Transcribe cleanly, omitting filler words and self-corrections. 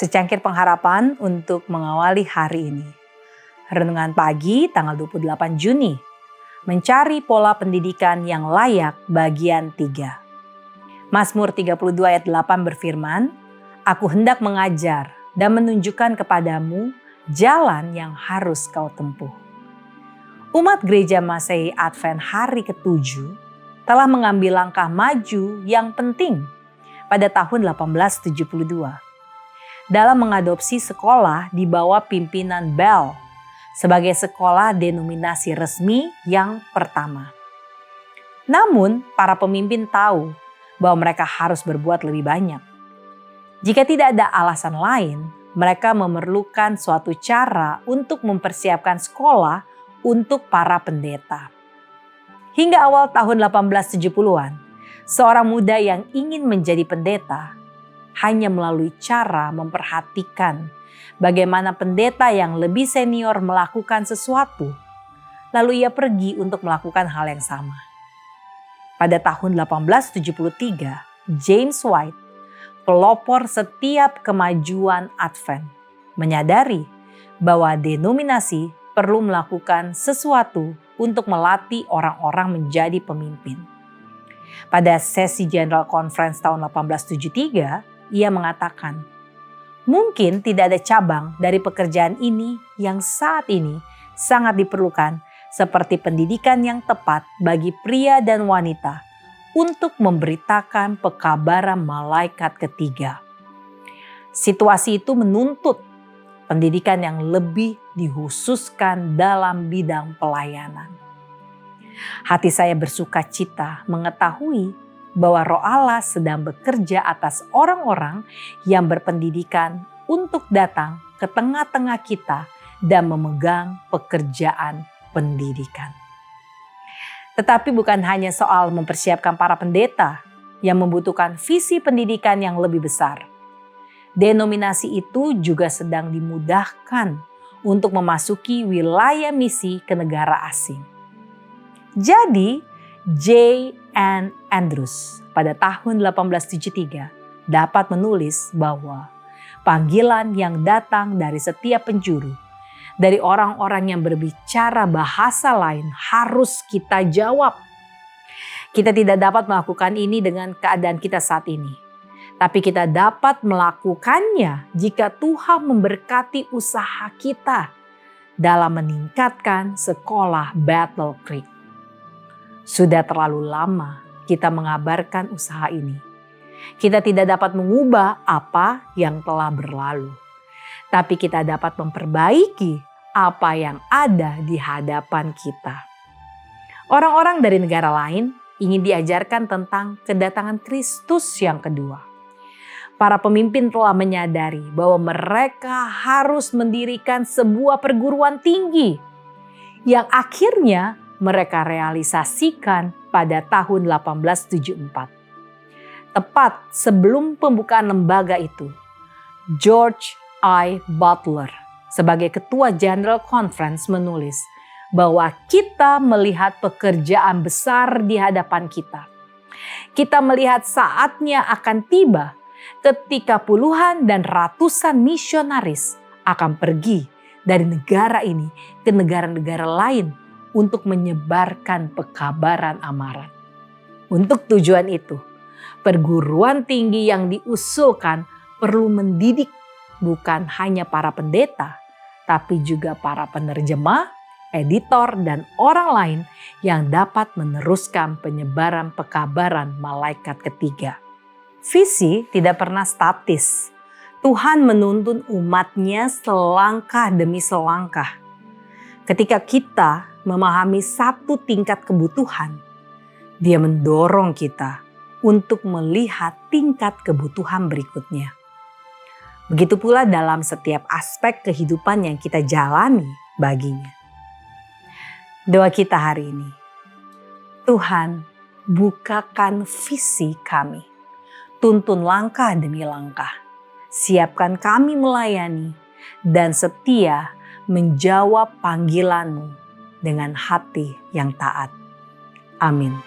Secangkir pengharapan untuk mengawali hari ini. Renungan pagi tanggal 28 Juni. Mencari pola pendidikan yang layak bagian 3. Mazmur 32 ayat 8 berfirman, "Aku hendak mengajar dan menunjukkan kepadamu jalan yang harus kau tempuh." Umat Gereja Masehi Advent hari ke-7 telah mengambil langkah maju yang penting pada tahun 1872. Dalam mengadopsi sekolah di bawah pimpinan Bell sebagai sekolah denominasi resmi yang pertama. Namun, para pemimpin tahu bahwa mereka harus berbuat lebih banyak. Jika tidak ada alasan lain, mereka memerlukan suatu cara untuk mempersiapkan sekolah untuk para pendeta. Hingga awal tahun 1870-an, seorang muda yang ingin menjadi pendeta hanya melalui cara memperhatikan bagaimana pendeta yang lebih senior melakukan sesuatu, lalu ia pergi untuk melakukan hal yang sama. Pada tahun 1873, James White, pelopor setiap kemajuan Advent, menyadari bahwa denominasi perlu melakukan sesuatu untuk melatih orang-orang menjadi pemimpin. Pada sesi General Conference tahun 1873, ia mengatakan, mungkin tidak ada cabang dari pekerjaan ini yang saat ini sangat diperlukan seperti pendidikan yang tepat bagi pria dan wanita untuk memberitakan pekabaran malaikat ketiga. Situasi itu menuntut pendidikan yang lebih dikhususkan dalam bidang pelayanan. Hati saya bersuka cita mengetahui bahwa Roh Allah sedang bekerja atas orang-orang yang berpendidikan untuk datang ke tengah-tengah kita dan memegang pekerjaan pendidikan. Tetapi bukan hanya soal mempersiapkan para pendeta yang membutuhkan visi pendidikan yang lebih besar. Denominasi itu juga sedang dimudahkan untuk memasuki wilayah misi ke negara asing. Jadi, J. N. Andrews pada tahun 1873 dapat menulis bahwa panggilan yang datang dari setiap penjuru, dari orang-orang yang berbicara bahasa lain harus kita jawab. Kita tidak dapat melakukan ini dengan keadaan kita saat ini. Tapi kita dapat melakukannya jika Tuhan memberkati usaha kita dalam meningkatkan sekolah Battle Creek. Sudah terlalu lama kita mengabarkan usaha ini. Kita tidak dapat mengubah apa yang telah berlalu. Tapi kita dapat memperbaiki apa yang ada di hadapan kita. Orang-orang dari negara lain ingin diajarkan tentang kedatangan Kristus yang kedua. Para pemimpin telah menyadari bahwa mereka harus mendirikan sebuah perguruan tinggi yang akhirnya mereka realisasikan pada tahun 1874. Tepat sebelum pembukaan lembaga itu, George I. Butler sebagai Ketua General Conference menulis bahwa kita melihat pekerjaan besar di hadapan kita. Kita melihat saatnya akan tiba ketika puluhan dan ratusan misionaris akan pergi dari negara ini ke negara-negara lain untuk menyebarkan pekabaran amaran. Untuk tujuan itu, perguruan tinggi yang diusulkan perlu mendidik bukan hanya para pendeta, tapi juga para penerjemah, editor, dan orang lain yang dapat meneruskan penyebaran pekabaran malaikat ketiga. Visi tidak pernah statis. Tuhan menuntun umatnya selangkah demi selangkah. Ketika kita memahami satu tingkat kebutuhan, Dia mendorong kita untuk melihat tingkat kebutuhan berikutnya. Begitu pula dalam setiap aspek kehidupan yang kita jalani baginya. Doa kita hari ini, Tuhan, bukakan visi kami, tuntun langkah demi langkah, siapkan kami melayani dan setia menjawab panggilan-Mu dengan hati yang taat. Amin.